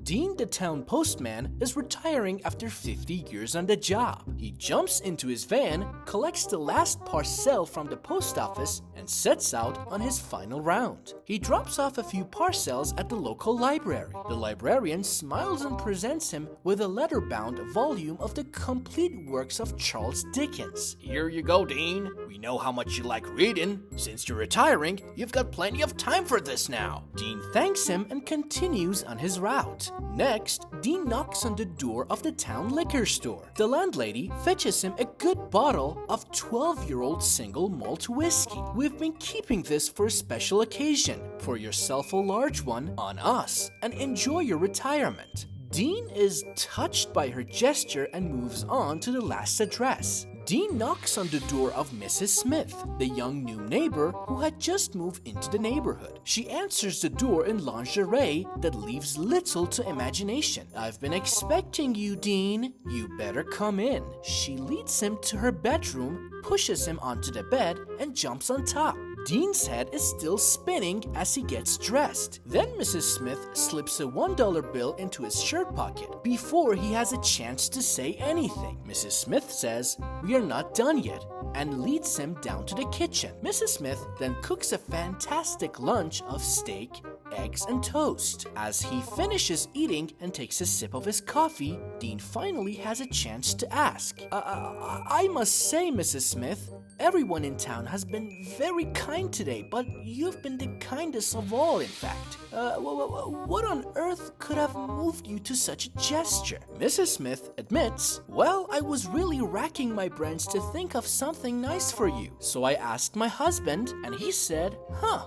Dean, the town postman, is retiring after 50 years on the job. He jumps into his van, collects the last parcel from the post office, and sets out on his final round. He drops off a few parcels at the local library. The librarian smiles and presents him with a leather-bound volume of the complete works of Charles Dickens. "Here you go, Dean. We know how much you like reading. Since you're retiring, you've got plenty of time for this now." Dean thanks him and continues on his route. Next, Dean knocks on the door of the town liquor store. The landlady fetches him a good bottle of 12-year-old single malt whiskey. "We've been keeping this for a special occasion. Pour yourself a large one on us and enjoy your retirement." Dean is touched by her gesture and moves on to the last address. Dean knocks on the door of Mrs. Smith, the young new neighbor who had just moved into the neighborhood. She answers the door in lingerie that leaves little to imagination. "I've been expecting you, Dean. You better come in." She leads him to her bedroom, pushes him onto the bed, and jumps on top. Dean's head is still spinning as he gets dressed. Then Mrs. Smith slips a $1 bill into his shirt pocket before he has a chance to say anything. Mrs. Smith says, "We are not done yet," and leads him down to the kitchen. Mrs. Smith then cooks a fantastic lunch of steak, eggs, and toast. As he finishes eating and takes a sip of his coffee, Dean finally has a chance to ask, I must say, Mrs. Smith, everyone in town has been very kind today, but you've been the kindest of all, in fact. What on earth could have moved you to such a gesture?" Mrs. Smith admits, "Well, I was really racking my brains to think of something nice for you. So I asked my husband, and he said,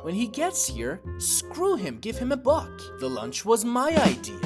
when he gets here, screw him, give him a buck. The lunch was my idea."